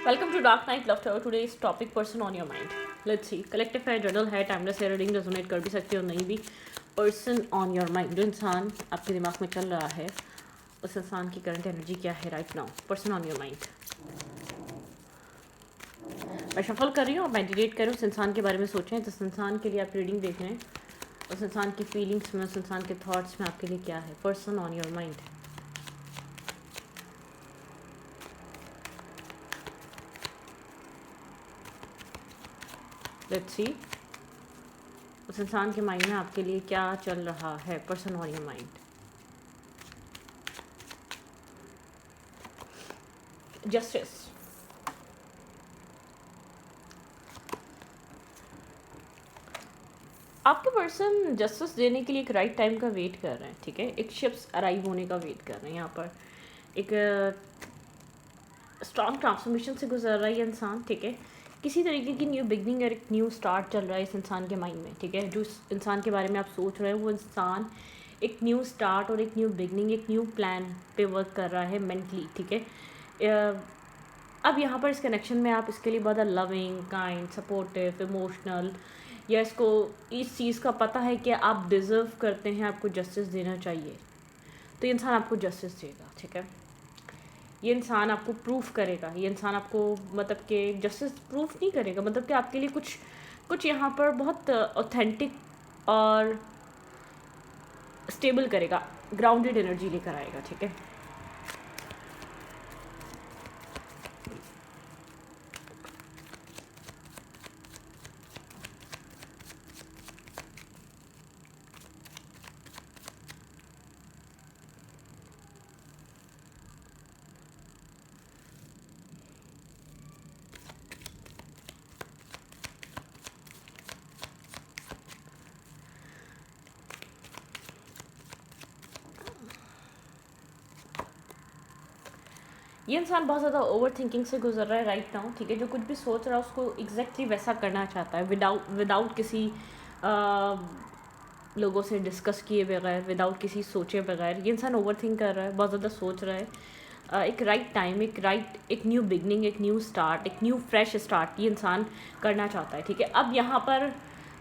Welcome to Dark Night Laughter. Today's topic person on your mind. Let's see. Collective है, riddle है, timeless है, reading resonate कर भी सकती हो नहीं भी. Person on your mind. जो इंसान आपके दिमाग में चल रहा है उस इंसान की करंट एनर्जी क्या है right now. Person on your mind. मैं शफल कर रही हूँ, आप मेडिटेट करें, उस इंसान के बारे में सोचें, जिस इंसान के लिए आप रीडिंग देख रहे हैं, उस इंसान की फीलिंग्स में, उस इंसान के थॉट्स में आपके लिए क्या है. Person on your mind. Let's see. उस इंसान के माइंड में आपके लिए क्या चल रहा है. Person on your mind. Justice. आपके पर्सन जस्टिस देने के लिए एक राइट टाइम का वेट कर रहे हैं. ठीक है, एक शिप्स अराइव होने का वेट कर रहे हैं. यहाँ पर एक स्ट्रॉन्ग ट्रांसफॉर्मेशन से गुजर रहा है ये इंसान. ठीक है, किसी तरीके की न्यू बिगनिंग और एक न्यू स्टार्ट चल रहा है इस इंसान के माइंड में. ठीक है, जो इस इंसान के बारे में आप सोच रहे हैं वो इंसान एक न्यू स्टार्ट और एक न्यू बिगनिंग, एक न्यू प्लान पे वर्क कर रहा है मेंटली. ठीक है, अब यहाँ पर इस कनेक्शन में आप इसके लिए बहुत लविंग, काइंड, सपोर्टिव, इमोशनल, या इसको इस चीज़ का पता है कि आप डिज़र्व करते हैं, आपको जस्टिस देना चाहिए, तो ये इंसान आपको जस्टिस देगा. ठीक है, ये इंसान आपको प्रूफ करेगा. ये इंसान आपको मतलब कि जस्टिस प्रूफ नहीं करेगा, मतलब कि आपके लिए कुछ कुछ यहाँ पर बहुत ऑथेंटिक और स्टेबल करेगा, ग्राउंडेड एनर्जी लेकर आएगा. ठीक है, ये इंसान बहुत ज़्यादा ओवर थिंकिंग से गुजर रहा है राइट नाउ. ठीक है, जो कुछ भी सोच रहा है उसको एग्जैक्टली वैसा करना चाहता है, विदाउट विदाउट किसी लोगों से डिस्कस किए बगैर, विदाउट किसी सोचे बगैर. ये इंसान ओवर थिंक कर रहा है, बहुत ज़्यादा सोच रहा है. एक राइट टाइम, एक न्यू बिगनिंग, एक न्यू स्टार्ट, एक न्यू फ्रेश स्टार्ट ये इंसान करना चाहता है. ठीक है, अब यहाँ पर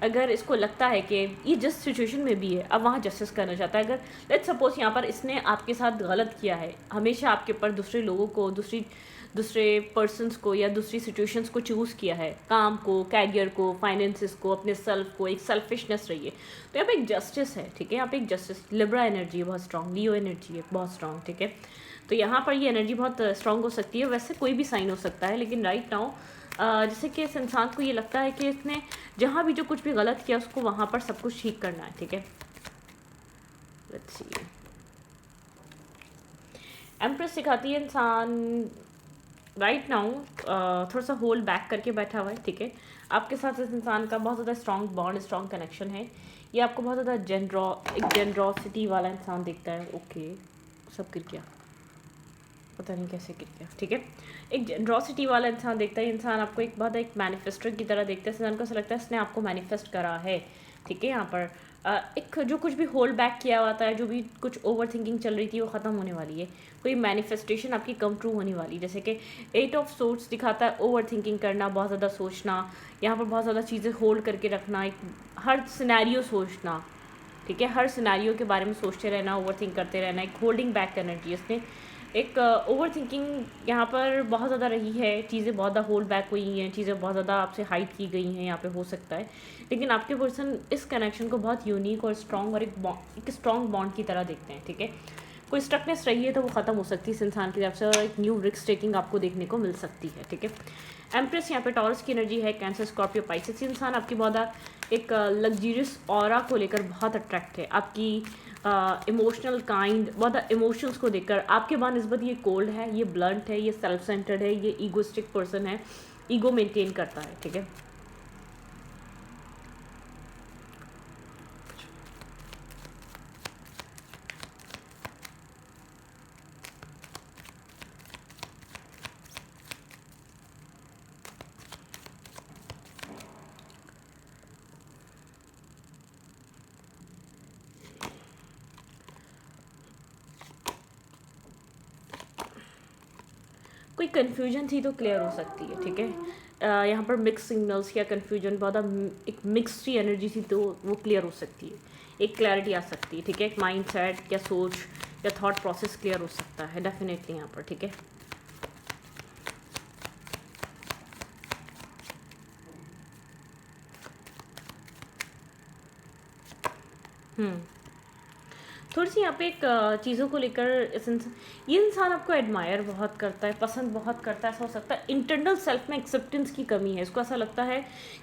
अगर इसको लगता है कि ये जिस सिचुएशन में भी है अब वहाँ जस्टिस करना चाहता है. अगर लेट्स सपोज यहाँ पर इसने आपके साथ गलत किया है, हमेशा आपके ऊपर दूसरे लोगों को, दूसरे पर्सनस को या दूसरी सिचुएशंस को चूज़ किया है, काम को, कैरियर को, फाइनेंसिस को, अपने सेल्फ को, एक सेल्फिशनेस रही है, तो यहाँ पे एक जस्टिस है. ठीक है, यहाँ पे एक जस्टिस, लिब्रा एनर्जी है बहुत स्ट्रांग, लियो एनर्जी है बहुत स्ट्रांग. ठीक है, तो यहाँ पर ये एनर्जी बहुत स्ट्रांग हो सकती है. वैसे कोई भी साइन हो सकता है, लेकिन राइट नाउ जैसे कि इस इंसान को ये लगता है कि इसने जहाँ भी जो कुछ भी गलत किया उसको वहाँ पर सब कुछ ठीक करना है. ठीक है, लेट्स सी. एम्प्रेस सिखाती है इंसान राइट नाउ थोड़ा सा होल्ड बैक करके बैठा हुआ है. ठीक है, आपके साथ इस इंसान का बहुत ज़्यादा स्ट्रॉन्ग बॉन्ड, स्ट्रॉन्ग कनेक्शन है. ये आपको बहुत ज़्यादा एक जेनरॉसिटी वाला इंसान दिखता है. ओके, सब गिर गया, पता नहीं कैसे गिर गया. ठीक है, एक जेनरॉसिटी वाला इंसान देखता है. इंसान आपको एक बहुत एक मैनिफेस्टर की तरह देखता है. इंसान को ऐसा लगता है इसने आपको मैनिफेस्ट करा है. ठीक है, यहाँ पर एक जो कुछ भी होल्ड बैक किया हुआ था, जो भी कुछ ओवर थिंकिंग चल रही थी वो ख़त्म होने वाली है. कोई मैनिफेस्टेशन आपकी कम ट्रू होने वाली. जैसे कि 8 ऑफ सोर्ट्स दिखाता है ओवर थिंकिंग करना, बहुत ज़्यादा सोचना, यहाँ पर बहुत ज़्यादा चीज़ें होल्ड करके रखना, एक हर सिनेरियो सोचना. ठीक है, हर सिनेरियो के बारे में सोचते रहना, ओवर थिंक करते रहना, एक होल्डिंग बैक एनर्जी. इसने एक ओवर थिंकिंग यहाँ पर बहुत ज़्यादा रही है, चीज़ें बहुत ज़्यादा होल्ड बैक हुई हैं, चीज़ें बहुत ज़्यादा आपसे हाइड की गई हैं यहाँ पे हो सकता है. लेकिन आपके पर्सन इस कनेक्शन को बहुत यूनिक और स्ट्रॉन्ग और एक स्ट्रॉन्ग बॉन्ड की तरह देखते हैं. ठीक है, कोई स्ट्रकनेस रही है तो वो ख़त्म हो सकती है इस इंसान की तरफ से, और एक न्यू रिस्क टेकिंग आपको देखने को मिल सकती है. ठीक है, एम्प्रेस यहाँ पे टॉरस की एनर्जी है, कैंसर, स्कॉर्पियो, पाइसेस. इंसान आपकी बहुत एक लग्जरियस ऑरा को लेकर बहुत अट्रैक्ट है. आपकी इमोशनल काइंड, बहुत इमोशंस को देखकर आपके बाद नस्बत ये कोल्ड है, ये ब्लंट है, ये सेल्फ सेंटर्ड है, ये ईगोस्टिक पर्सन है, ईगो मेंटेन करता है. ठीक है, कोई कन्फ्यूजन थी तो क्लियर हो सकती है, ठीक है। यहाँ पर मिक्स सिग्नल्स या कन्फ्यूजन बहुत एक मिक्स सी एनर्जी थी तो वो क्लियर हो सकती है, एक क्लैरिटी आ सकती है, ठीक है। एक माइंड सेट या सोच या थॉट प्रोसेस क्लियर हो सकता है डेफिनेटली यहाँ पर, ठीक है। थोड़ी सी यहाँ पे एक चीज़ों को लेकर ये इंसान आपको एडमायर बहुत करता है, पसंद बहुत करता है। ऐसा हो सकता है इंटरनल सेल्फ में एक्सेप्टेंस की कमी है, इसको ऐसा लगता है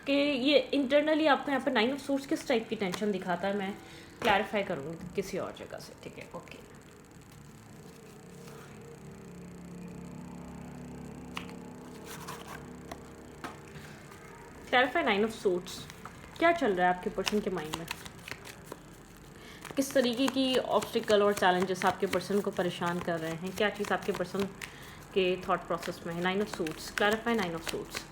कि ये इंटरनली आपको यहाँ पे 9 ऑफ सोर्स किस टाइप की टेंशन दिखाता है, मैं क्लैरिफाई करूँगी किसी और जगह से, ठीक है। Okay, clarify 9 of source. क्या चल रहा है आपके पर्सन के माइंड में, किस तरीके की ऑब्स्टिकल और चैलेंजेस आपके पर्सन को परेशान कर रहे हैं, क्या चीज़ आपके पर्सन के थॉट प्रोसेस में है। 9 of suits, clarify 9 of suits.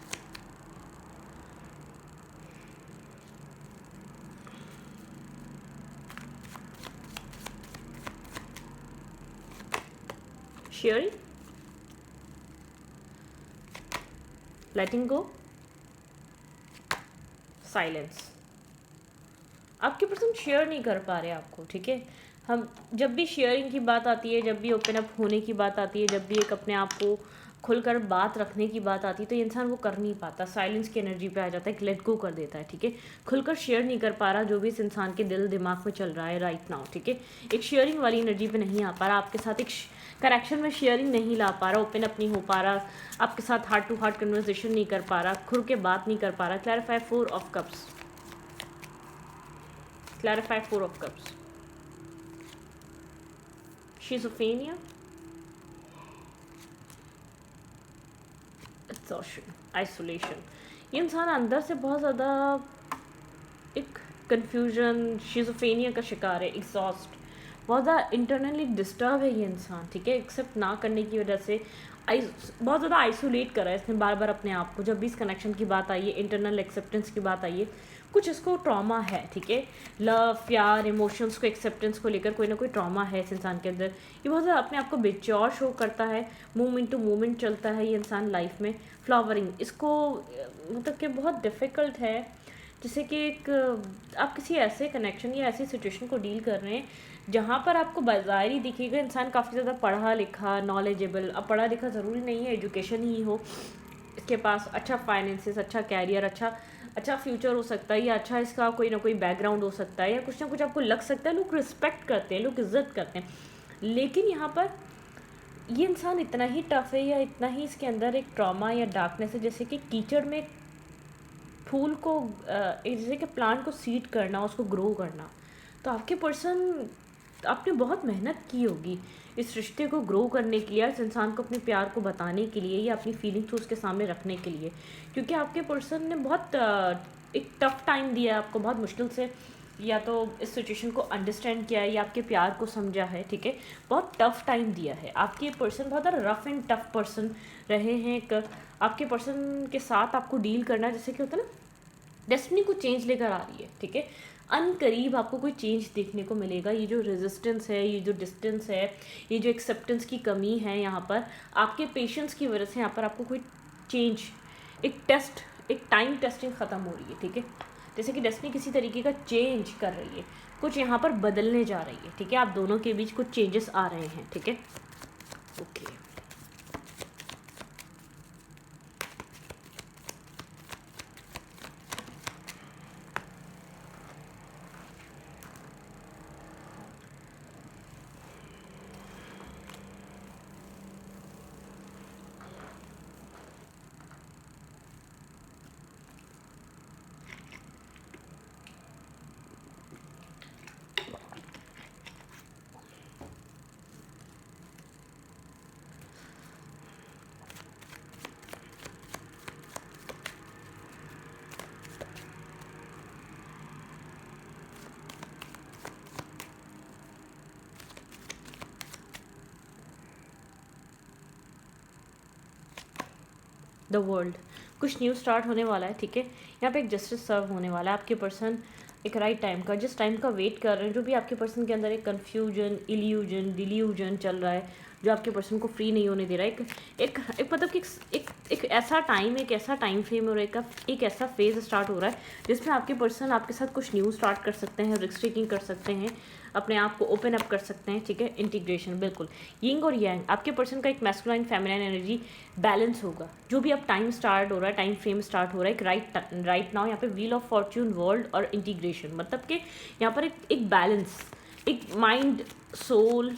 Sharing, letting go, silence. आपके पर्सन शेयर नहीं कर पा रहे आपको, ठीक है। हम जब भी शेयरिंग की बात आती है, जब भी ओपन अप होने की बात आती है, जब भी एक अपने आप को खुलकर बात रखने की बात आती है, तो ये इंसान वो कर नहीं पाता, साइलेंस की एनर्जी पे आ जाता है, एक लेट गो कर देता है, ठीक है। खुलकर शेयर नहीं कर पा रहा जो भी इस इंसान के दिल दिमाग में चल रहा है राइट नाउ, ठीक है। एक शेयरिंग वाली एनर्जी पे नहीं आ पा रहा आपके साथ, एक कनेक्शन में शेयरिंग नहीं ला पा रहा, ओपन अप नहीं हो पा रहा, आपके साथ हार्ट टू हार्ट कन्वर्सेशन नहीं कर पा रहा, खुल के बात नहीं कर पा रहा। Clarify 4 of cups, clarify 4 of cups. Schizophrenia, exhaustion, isolation। ये इंसान अंदर से बहुत ज़्यादा एक कन्फ्यूजन, शिज़ोफ्रेनिया का शिकार है, एग्जॉस्ट, बहुत ज़्यादा इंटरनली डिस्टर्ब है ये इंसान, ठीक है। एक्सेप्ट ना करने की वजह से बहुत ज़्यादा आइसोलेट करा है इसने बार बार अपने आप को। जब भी इस कनेक्शन की बात आई है, इंटरनल एक्सेप्टेंस की बात आई है, कुछ इसको ट्रॉमा है, ठीक है। लव, प्यार, इमोशंस को, एक्सेप्टेंस को लेकर कोई ना कोई ट्रॉमा है इस इंसान के अंदर। ये बहुत ज़्यादा अपने आप को बेच्योर शो करता है, मोमेंट टू मोमेंट चलता है ये इंसान लाइफ में। फ्लावरिंग, इसको मतलब कि बहुत डिफ़िकल्ट है, जैसे कि एक आप किसी ऐसे कनेक्शन या ऐसी सिचुएशन को डील कर रहे हैं जहाँ पर आपको बाज़ारी दिखेगा इंसान काफ़ी ज़्यादा पढ़ा लिखा, नॉलेजेबल। अब पढ़ा लिखा ज़रूरी नहीं है एजुकेशन ही हो, इसके पास अच्छा फाइनेंसिस, अच्छा कैरियर, अच्छा फ्यूचर हो सकता है, या अच्छा इसका कोई ना कोई बैकग्राउंड हो सकता है, या कुछ ना कुछ आपको लग सकता है। लोग रिस्पेक्ट करते हैं, लोग इज्जत करते हैं, लेकिन यहाँ पर ये इंसान इतना ही टफ है या इतना ही इसके अंदर एक ट्रॉमा या डार्कनेस है, जैसे कि कीचड़ में फूल को जैसे कि प्लांट को सीड करना, उसको ग्रो करना। तो आपके पर्सन, आपने बहुत मेहनत की होगी इस रिश्ते को ग्रो करने के लिए, इस इंसान को अपने प्यार को बताने के लिए या अपनी फीलिंग्स को उसके सामने रखने के लिए, क्योंकि आपके पर्सन ने बहुत एक टफ टाइम दिया है आपको, बहुत मुश्किल से या तो इस सिचुएशन को अंडरस्टैंड किया है या आपके प्यार को समझा है, ठीक है। बहुत टफ टाइम दिया है। आपके पर्सन बहुत रफ एंड टफ पर्सन रहे हैं। एक आपके पर्सन के साथ आपको डील करना जैसे कि होता है ना, डेस्टिनी को चेंज लेकर आ रही है, ठीक है। अनकरीब आपको कोई चेंज देखने को मिलेगा। ये जो रेजिस्टेंस है, ये जो डिस्टेंस है, ये जो एक्सेप्टेंस की कमी है, यहाँ पर आपके पेशेंस की वजह से यहाँ पर आपको कोई चेंज, एक टेस्ट, एक टाइम टेस्टिंग ख़त्म हो रही है, ठीक है। जैसे कि डेस्टिनी किसी तरीके का चेंज कर रही है, कुछ यहाँ पर बदलने जा रही है, ठीक है। आप दोनों के बीच कुछ चेंजेस आ रहे हैं, ठीक है। ओके, द वर्ल्ड, कुछ न्यू स्टार्ट होने वाला है, ठीक है। यहाँ पे एक जस्टिस सर्व होने वाला है। आपके पर्सन एक राइट टाइम का, जिस टाइम का वेट कर रहे हैं, जो भी आपके पर्सन के अंदर एक कन्फ्यूजन, इल्यूजन, डिल्यूजन चल रहा है, जो आपके पर्सन को फ्री नहीं होने दे रहा है। एक मतलब कि एक ऐसा टाइम, एक ऐसा टाइम फ्रेम और एक ऐसा फेज स्टार्ट हो रहा है जिसमें आपके पर्सन आपके साथ कुछ न्यू स्टार्ट कर सकते हैं, रिस्क टेकिंग कर सकते हैं, अपने आप को ओपन अप कर सकते हैं, ठीक है। इंटीग्रेशन, बिल्कुल यिंग और यांग, आपके पर्सन का एक मैस्कुलाइन फेमिनाइन एनर्जी बैलेंस होगा। जो भी अब टाइम स्टार्ट हो रहा है, टाइम फ्रेम स्टार्ट हो रहा है, एक राइट नाउ यहाँ पे व्हील ऑफ फॉर्च्यून, वर्ल्ड और इंटीग्रेशन, मतलब कि यहाँ पर एक बैलेंस, एक माइंड सोल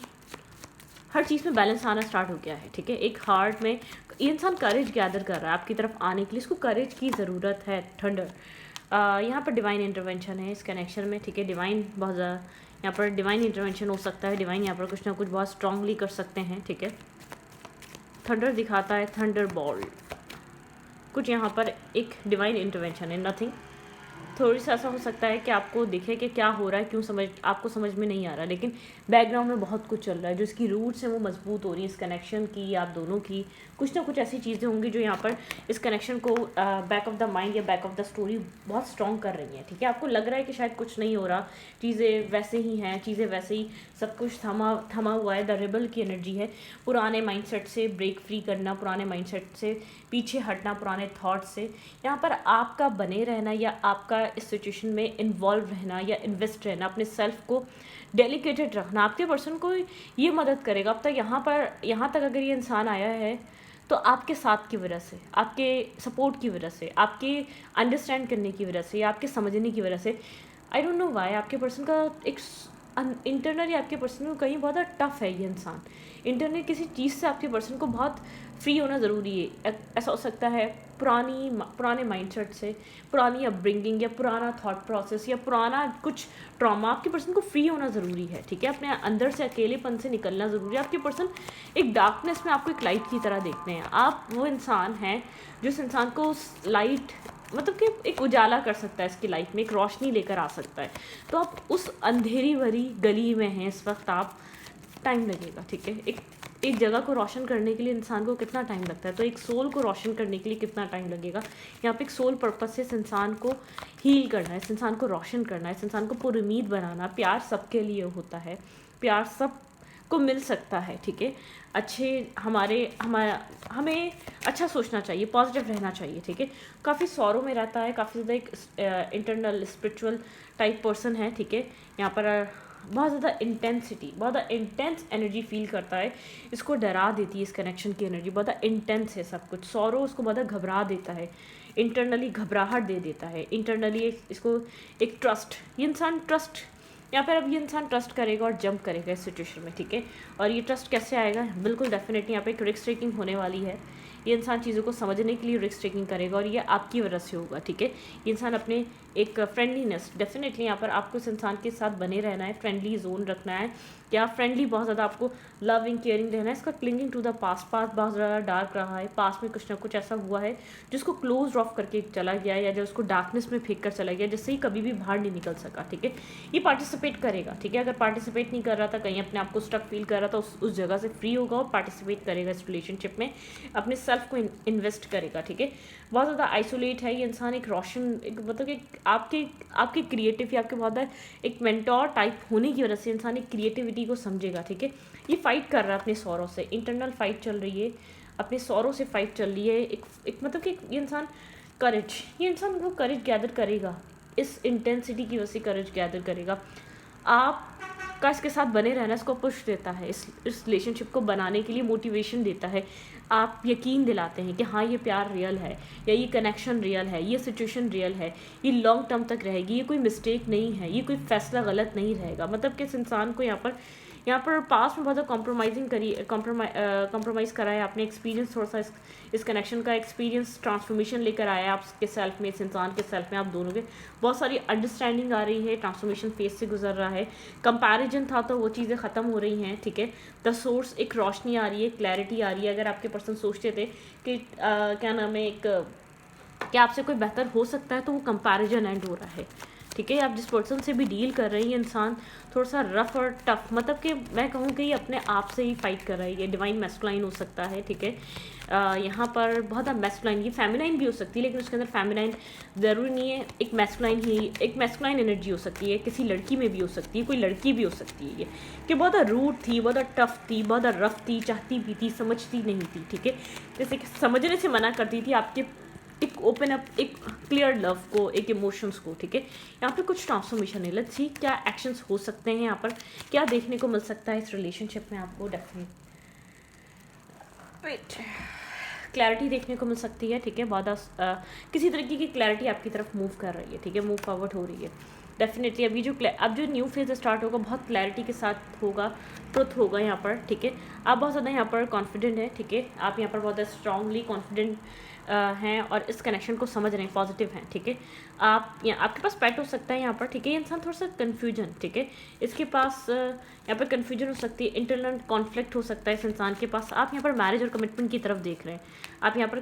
हर चीज़ में बैलेंस आना स्टार्ट हो गया है, ठीक है। एक हार्ट में ये इंसान करेज गैदर कर रहा है आपकी तरफ आने के लिए, इसको करेज की ज़रूरत है। थंडर, यहाँ पर डिवाइन इंटरवेंशन है इस कनेक्शन में, ठीक है। डिवाइन बहुत ज़्यादा यहाँ पर डिवाइन इंटरवेंशन हो सकता है, डिवाइन यहाँ पर कुछ ना कुछ बहुत स्ट्रांगली कर सकते हैं, ठीक है। थंडर दिखाता है, थंडर बॉल्ट, कुछ यहाँ पर एक डिवाइन इंटरवेंशन है, नथिंग। थोड़ी सा ऐसा हो सकता है कि आपको दिखे कि क्या हो रहा है, क्यों आपको समझ में नहीं आ रहा, लेकिन बैकग्राउंड में बहुत कुछ चल रहा है। जो इसकी रूट्स हैं वो मजबूत हो रही है इस कनेक्शन की, आप दोनों की। कुछ ना कुछ ऐसी चीज़ें होंगी जो यहाँ पर इस कनेक्शन को बैक ऑफ द माइंड या बैक ऑफ द स्टोरी बहुत स्ट्रॉन्ग कर रही हैं, ठीक है। आपको लग रहा है कि शायद कुछ नहीं हो रहा, चीज़ें वैसे ही हैं, चीज़ें वैसे ही, सब कुछ थमा हुआ है। द रिबल की एनर्जी है, पुराने माइंडसेट से ब्रेक फ्री करना, पुराने माइंडसेट से पीछे हटना, पुराने थॉट से। यहाँ पर आपका बने रहना या आपका इस सिचुएशन में इन्वॉल्व रहना या इन्वेस्ट रहना, अपने सेल्फ को डेलिकेटेड रखना आपके पर्सन को ये मदद करेगा। अब तक यहाँ तक अगर ये इंसान आया है तो आपके साथ की वजह से, आपके सपोर्ट की वजह से, आपके अंडरस्टैंड करने की वजह से या आपके समझने की वजह से। आई डोंट नो वाई आपके पर्सन का एक इंटरनली आपके पर्सन को कहीं बहुत टफ है ये इंसान। इंटरनली किसी चीज़ से आपके पर्सन को बहुत फ्री होना ज़रूरी है। ऐसा हो सकता है पुराने माइंडसेट से, पुरानी अपब्रिंगिंग या पुराना थॉट प्रोसेस या पुराना कुछ ट्रॉमा, आपके पर्सन को फ्री होना ज़रूरी है, ठीक है। अपने अंदर से अकेलेपन से निकलना ज़रूरी है। आपके पर्सन एक डार्कनेस में आपको एक लाइट की तरह देखते हैं। आप वो इंसान हैं जिस इंसान को उस लाइट, मतलब कि एक उजाला कर सकता है इसकी लाइफ में, एक रोशनी लेकर आ सकता है। तो आप उस अंधेरी भरी गली में हैं इस वक्त, आप टाइम लगेगा, ठीक है। एक जगह को रोशन करने के लिए इंसान को कितना टाइम लगता है, तो एक सोल को रोशन करने के लिए कितना टाइम लगेगा। यहाँ पे एक सोल पर्पस से इस इंसान को हील करना है, इस इंसान को रोशन करना है, इस इंसान को पुरुमीद बनाना। प्यार सबके लिए होता है, प्यार सब को मिल सकता है, ठीक है। हमें अच्छा सोचना चाहिए, पॉजिटिव रहना चाहिए, ठीक है। काफ़ी सौरों में रहता है, काफ़ी ज़्यादा एक इंटरनल स्पिरिचुअल टाइप पर्सन है, ठीक है। यहाँ पर बहुत ज़्यादा इंटेंसिटी, बहुत ज़्यादा इंटेंस एनर्जी फील करता है, इसको डरा देती है इस कनेक्शन की एनर्जी। बहुत ज़्यादा इंटेंस है सब कुछ, सौरों उसको बहुत ज़्यादा घबरा देता है, इंटरनली घबराहट दे देता है, इंटरनली इसको एक ट्रस्ट, ये इंसान ट्रस्ट, यहाँ पर अब ये इंसान ट्रस्ट करेगा और जंप करेगा इस सिचुएशन में, ठीक है। और ये ट्रस्ट कैसे आएगा, बिल्कुल डेफिनेटली यहाँ पे एक रिस्क टेकिंग होने वाली है। ये इंसान चीज़ों को समझने के लिए रिस्क टेकिंग करेगा और ये आपकी वजह से होगा, ठीक है। ये इंसान अपने एक फ्रेंडलीनेस, डेफिनेटली यहाँ पर आपको इस इंसान के साथ बने रहना है, फ्रेंडली जोन रखना है, या फ्रेंडली बहुत ज़्यादा आपको लविंग केयरिंग रहना है। इसका क्लिंगिंग टू द पास्ट बहुत ज़्यादा डार्क रहा है, पास्ट में कुछ ना कुछ ऐसा हुआ है जिसको क्लोज ऑफ करके चला गया या जो उसको डार्कनेस में फेंक कर चला गया, जिससे ही कभी भी बाहर नहीं निकल सका, ठीक है। ये पार्टिसिपेट करेगा, ठीक है। अगर पार्टिसिपेट नहीं कर रहा था, कहीं अपने आप को स्टक फील कर रहा था, उस जगह से फ्री होगा और पार्टिसिपेट करेगा इस रिलेशनशिप में, अपने सेल्फ को इन्वेस्ट करेगा, ठीक है। बहुत ज़्यादा आइसोलेट है ये इंसान, एक रोशन, एक मतलब एक आपके क्रिएटिव या आपके बहुत ज़्यादा एक मेंटोर टाइप होने की वजह से इंसान एक क्रिएटिविटी को समझेगा, ठीक है। ये फाइट कर रहा है अपने सौरों से, इंटरनल फाइट चल रही है, अपने सौरों से फाइट चल रही है। एक मतलब कि ये इंसान करेज, ये इंसान वो करेज गैदर करेगा, इस इंटेंसिटी की वजह से करेज गैदर करेगा। आपका इसके साथ बने रहना इसको पुश देता है, इस रिलेशनशिप को बनाने के लिए मोटिवेशन देता है। आप यकीन दिलाते हैं कि हाँ ये प्यार रियल है, या ये कनेक्शन रियल है, ये सिचुएशन रियल है, ये लॉन्ग टर्म तक रहेगी, ये कोई मिस्टेक नहीं है, ये कोई फैसला गलत नहीं रहेगा। मतलब कि इस इंसान को यहाँ पर पास में बहुत कॉम्प्रोमाइज़ करा है आपने, एक्सपीरियंस थोड़ा सा इस कनेक्शन का एक्सपीरियंस ट्रांसफॉर्मेशन लेकर आया है आपके सेल्फ में, इस इंसान के सेल्फ में, आप दोनों के बहुत सारी अंडरस्टैंडिंग आ रही है, ट्रांसफॉर्मेशन फेज से गुजर रहा है। कंपैरिजन था तो वो चीज़ें ख़त्म हो रही हैं, ठीक है। द सोर्स, एक रोशनी आ रही है, क्लैरिटी आ रही है। अगर आपके पर्सन सोचते थे कि क्या नाम है, क्या आपसे कोई बेहतर हो सकता है, तो वो कंपैरिजन एंड हो रहा है, ठीक है। आप जिस पर्सन से भी डील कर रहे हैं, ये इंसान थोड़ा सा रफ और टफ, मतलब कि मैं कहूँ कि ये अपने आप से ही फाइट कर रहा है। ये डिवाइन मैस्कुलाइन हो सकता है, ठीक है। यहाँ पर बहुत ज़्यादा मैस्कुलाइन, ये फेमिनाइन भी हो सकती है, लेकिन उसके अंदर फेमिनाइन ज़रूरी नहीं है, एक मैस्कुलाइन एनर्जी हो सकती है, किसी लड़की में भी हो सकती है, कोई लड़की भी हो सकती है ये, कि बहुत रूड थी, बहुत टफ थी, बहुत रफ थी, चाहती भी थी, समझती नहीं थी, ठीक है। जैसे कि समझने से मना करती थी आपके एक ओपन अप, एक क्लियर लव को, एक इमोशंस को, ठीक है। यहाँ पे कुछ ट्रांसफॉर्मेशन है, लेट्स सी क्या एक्शंस हो सकते हैं यहाँ पर, क्या देखने को मिल सकता है इस रिलेशनशिप में आपको। डेफिनेट वेट, क्लैरिटी देखने को मिल सकती है, ठीक है। बहुत किसी तरीके की क्लैरिटी आपकी तरफ मूव कर रही है, ठीक है, मूव फॉरवर्ड हो रही है। डेफिनेटली अभी अब जो न्यू फेज स्टार्ट होगा बहुत क्लैरिटी के साथ होगा, ट्रुथ होगा यहाँ पर, ठीक है। आप बहुत ज़्यादा यहाँ पर कॉन्फिडेंट हैं, ठीक है। आप यहाँ पर बहुत ज़्यादा स्ट्रांगली कॉन्फिडेंट हैं और इस कनेक्शन को समझ रहे हैं, पॉजिटिव हैं, ठीक है। आपके पास पेट हो सकता है यहाँ पर, ठीक है। ये इंसान थोड़ा सा कन्फ्यूजन, ठीक है, इसके पास यहाँ पर कन्फ्यूजन हो सकती है, इंटरनल कॉन्फ्लिक्ट हो सकता है इस इंसान के पास। आप यहाँ पर मैरिज और कमिटमेंट की तरफ देख रहे हैं, आप यहाँ पर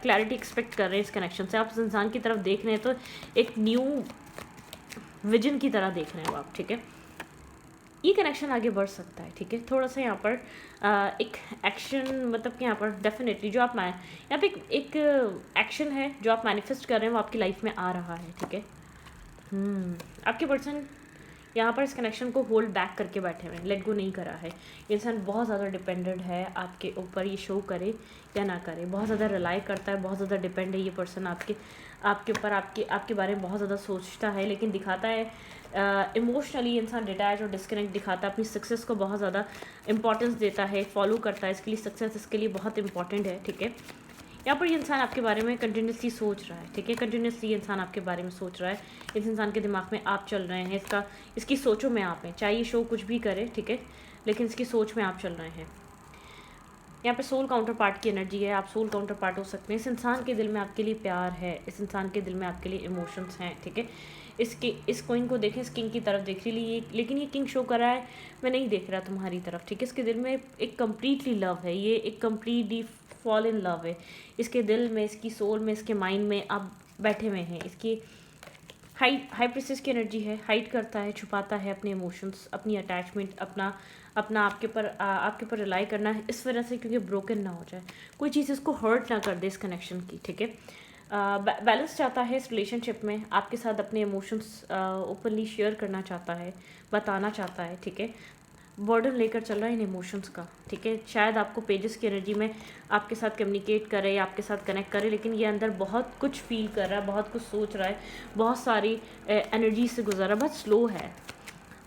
क्लैरिटी एक्सपेक्ट कर रहे हैं इस कनेक्शन से, आप इस इंसान की तरफ देख रहे हैं, तो एक न्यू विजन की तरह देख रहे हैं आप, ठीक है। ये कनेक्शन आगे बढ़ सकता है, ठीक है। थोड़ा सा यहाँ पर एक एक्शन, मतलब कि यहाँ पर डेफिनेटली जो आप यहाँ पे एक एक्शन है जो आप मैनिफेस्ट कर रहे हैं वो आपकी लाइफ में आ रहा है, ठीक है। आपके पर्सन यहाँ पर इस कनेक्शन को होल्ड बैक करके बैठे हुए हैं, लेट गो नहीं करा है। ये इंसान बहुत ज़्यादा डिपेंडेंट है आपके ऊपर, ये शो करे या ना करे, बहुत ज़्यादा रिलाई करता है, बहुत ज़्यादा डिपेंड है ये पर्सन आपके ऊपर, आपके बारे में बहुत ज़्यादा सोचता है, लेकिन दिखाता है इमोशनली इंसान डिटैच और डिस्कनेक्ट दिखाता है, अपनी सक्सेस को बहुत ज़्यादा इंपॉर्टेंस देता है, फॉलो करता है, इसके लिए सक्सेस इसके लिए बहुत इंपॉर्टेंट है, ठीक है। यहाँ पर ये इंसान आपके बारे में कंटिन्यूसली सोच रहा है, ठीक है। कंटिन्यूसली इंसान आपके बारे में सोच रहा है, इस इंसान के दिमाग में आप चल रहे हैं, इसकी सोचों में आप हैं, चाहे ये शो कुछ भी करे, ठीक है, लेकिन इसकी सोच में आप चल रहे हैं। यहाँ पे सोल काउंटर पार्ट की एनर्जी है, आप सोल काउंटर पार्ट हो सकते हैं। इस इंसान के दिल में आपके लिए प्यार है, इस इंसान के दिल में आपके लिए इमोशंस हैं, ठीक है। इस क्वीन को देखें, इस किंग की तरफ देख रही है, लेकिन ये किंग शो कर रहा है मैं नहीं देख रहा तुम्हारी तरफ, ठीक है। इसके दिल में एक कम्प्लीटली लव है, ये एक कम्प्लीटली फॉल इन लव है, इसके दिल में, इसकी सोल में, इसके माइंड में आप बैठे हुए हैं। इसकी हाई प्रेसिस की एनर्जी है, हाइड करता है, छुपाता है अपने इमोशंस, अपनी अटैचमेंट, अपना आपके ऊपर रिलाई करना है इस वजह से, क्योंकि ब्रोकन ना हो जाए, कोई चीज़ इसको हर्ट ना कर दे इस कनेक्शन की, ठीक है। बैलेंस चाहता है इस रिलेशनशिप में, आपके साथ अपने इमोशंस ओपनली शेयर करना चाहता है, बताना चाहता है, ठीक है। बर्डन लेकर चल रहा है इन इमोशंस का, ठीक है। शायद आपको पेजेस की एनर्जी में आपके साथ कम्युनिकेट करे, आपके साथ कनेक्ट करे, लेकिन ये अंदर बहुत कुछ फील कर रहा है, बहुत कुछ सोच रहा है, बहुत सारी एनर्जी से गुजर रहा है, बहुत स्लो है,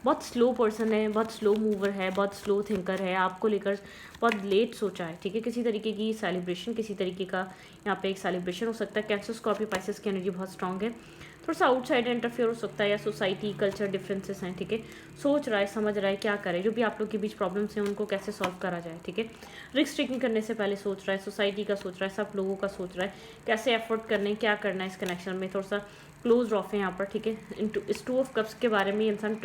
बहुत स्लो पर्सन है, बहुत स्लो मूवर है, बहुत स्लो थिंकर है, आपको लेकर बहुत लेट सोचा है, ठीक है। किसी तरीके की सेलिब्रेशन, किसी तरीके का यहाँ पे एक सेलिब्रेशन हो सकता है। कैंसर, स्कॉर्पियो, पाइसेस की एनर्जी बहुत स्ट्रांग है, थोड़ा सा आउटसाइड इंटरफेयर हो सकता है, या सोसाइटी कल्चर डिफरेंसेस हैं, ठीक है। सोच रहा है, समझ रहा है क्या करे, जो भी आप लोग के बीच प्रॉब्लम्स हैं उनको कैसे सॉल्व करा जाए, ठीक है। रिस्क टेकिंग करने से पहले सोच रहा है, सोसाइटी का सोच रहा है, सब लोगों का सोच रहा है, कैसे एफर्ट करने, क्या करना है इस कनेक्शन में। थोड़ा सा क्लोज ऑफ है यहाँ पर, ठीक है। इस 2 ऑफ कप्स के बारे में इंसान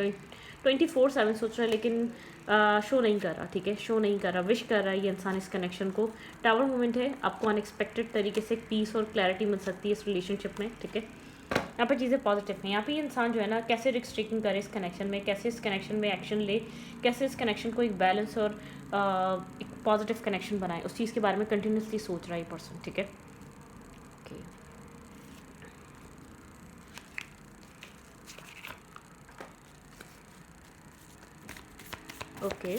24/7 सोच रहा है, लेकिन शो नहीं कर रहा, ठीक है, शो नहीं कर रहा, विश कर रहा है ये इंसान इस कनेक्शन को। टावर मोमेंट है, आपको अनएक्सपेक्टेड तरीके से पीस और क्लैरिटी मिल सकती है इस रिलेशनशिप में, ठीक है। यहाँ पर चीज़ें पॉजिटिव हैं, यहाँ पे ये इंसान जो है ना कैसे रिस्क टेकिंग करे इस कनेक्शन में, कैसे इस कनेक्शन में एक्शन ले, कैसे इस कनेक्शन को एक बैलेंस और एक पॉजिटिव कनेक्शन बनाए, उस चीज़ के बारे में कंटिन्यूसली सोच रहा है ये पर्सन, ठीक है। ओके,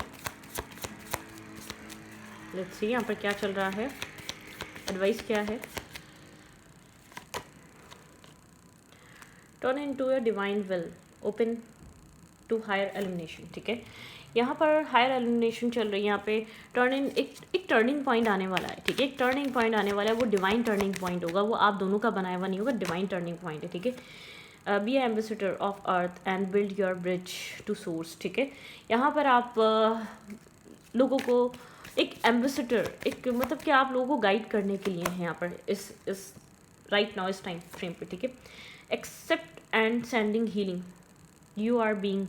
लेट्स सी यहाँ पर क्या चल रहा है, एडवाइस क्या है। Turn into a divine will, open to higher elimination, ठीक है। यहाँ पर हायर एलिमिनेशन चल रही है, यहाँ पे टर्न इन एक टर्निंग पॉइंट आने वाला है, ठीक है। एक टर्निंग पॉइंट आने वाला है, वो डिवाइन टर्निंग पॉइंट होगा, वो आप दोनों का बनाया हुआ नहीं होगा, डिवाइन टर्निंग पॉइंट है, ठीक है। Be ambassador of earth and build your bridge to source, ठीक है। यहाँ पर आप लोगों को एक एम्बेसडर, एक मतलब कि आप लोगों को गाइड करने के लिए हैं यहाँ पर इस राइट नाउ इस टाइम फ्रेम पे, ठीक है। Accept and sending healing, you are being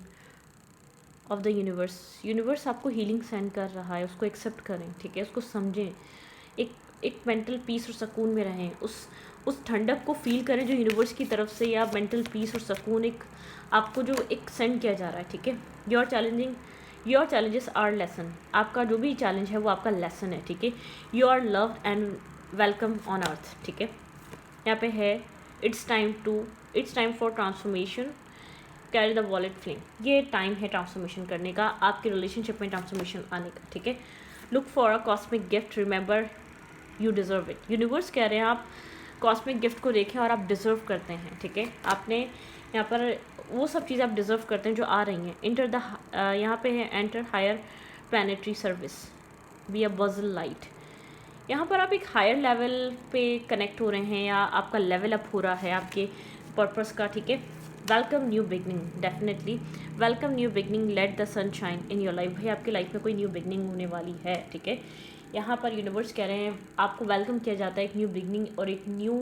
of the universe आपको हीलिंग सेंड कर रहा है, उसको एक्सेप्ट करें, ठीक है, उसको समझें, एक मेंटल पीस और सुकून में रहें, उस ठंडक को फील करें जो यूनिवर्स की तरफ से या मेंटल पीस और सुकून एक आपको जो एक सेंड किया जा रहा है, ठीक है। योर चैलेंजेस आर लेसन, आपका जो भी चैलेंज है वो आपका लेसन है, ठीक है। You are loved and welcome on earth, ठीक है। यहाँ पे है it's time for transformation, carry the violet flame, ये टाइम है ट्रांसफॉर्मेशन करने का, आपके रिलेशनशिप में ट्रांसफॉर्मेशन आने का, ठीक है। Look for a cosmic gift, remember you deserve it, universe कह रहे हैं आप कॉस्मिक गिफ्ट को देखें और आप डिज़र्व करते हैं, ठीक है। आपने यहाँ पर वो सब चीज़ें आप डिज़र्व करते हैं जो आ रही हैं। यहाँ पे है enter higher planetary service, be a बजल लाइट, यहाँ पर आप एक हायर लेवल पे कनेक्ट हो रहे हैं या आपका लेवल अप हो रहा है आपके पर्पस का, ठीक है। Welcome new beginning, definitely welcome new beginning, let the sun shine in your life, भाई आपकी लाइफ में कोई न्यू बिगनिंग होने वाली है, ठीक है। यहाँ पर यूनिवर्स कह रहे हैं आपको वेलकम किया जाता है एक न्यू बिगनिंग और एक न्यू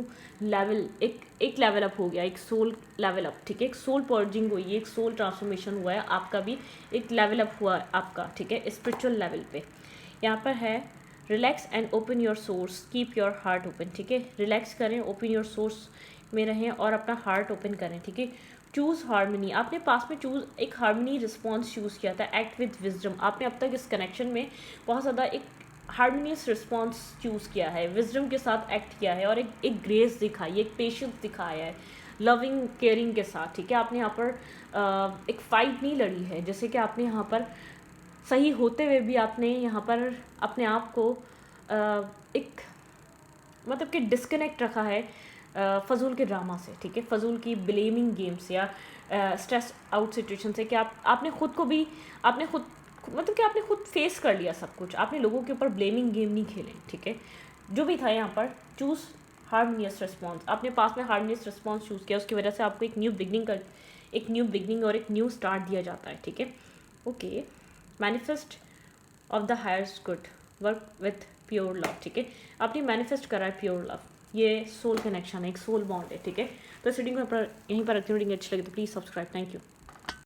लेवल, एक लेवल अप हो गया, एक सोल लेवल अप, ठीक है। एक सोल पर्जिंग हुई है, एक सोल ट्रांसफॉर्मेशन हुआ है, आपका भी एक लेवल अप हुआ है आपका, ठीक है, स्पिरिचुअल लेवल पे। यहाँ पर है relax and open your source, keep your heart open, ठीक है। रिलैक्स करें, ओपन योर सोर्स में रहें और अपना हार्ट ओपन करें, ठीक है। चूज़ हारमोनी, आपने पास में एक हारमोनी रिस्पॉन्स चूज़ किया था, एक्ट विद विजडम, आपने अब तक इस कनेक्शन में बहुत ज़्यादा एक हारमोनियस रिस्पॉन्स चूज़ किया है, विजडम के साथ एक्ट किया है और एक ग्रेस दिखाई, एक पेशेंस दिखाया है, लविंग केयरिंग के साथ, ठीक है। आपने यहाँ पर एक फाइट नहीं लड़ी है, जैसे कि आपने यहाँ पर सही होते हुए भी आपने यहाँ पर अपने आप को एक मतलब कि डिस्कनेक्ट रखा है फजूल के ड्रामा से, ठीक है, फजूल की ब्लेमिंग गेम्स या स्ट्रेस आउट सिचुएशन से, कि आपने खुद को भी आपने खुद मतलब कि आपने खुद फेस कर लिया सब कुछ, आपने लोगों के ऊपर ब्लेमिंग गेम नहीं खेले, ठीक है। जो भी था यहाँ पर चूज़ हारमोनियस रिस्पॉन्स, आपने पास में हारमोनियस रिस्पॉन्स चूज़ किया, उसकी वजह से आपको एक न्यू बिगनिंग और एक न्यू स्टार्ट दिया जाता है, ठीक है। Okay, manifest of the higher's good, work with pure love, ठीक है। आपने मैनिफेस्ट करा है प्योर लव, ये सोल कनेक्शन है, एक सोल बॉन्ड है, ठीक है। तो इस रीडिंग को यहीं पर रखती हूँ। रीडिंग अच्छी लगी तो प्लीज़ सब्सक्राइब, थैंक यू।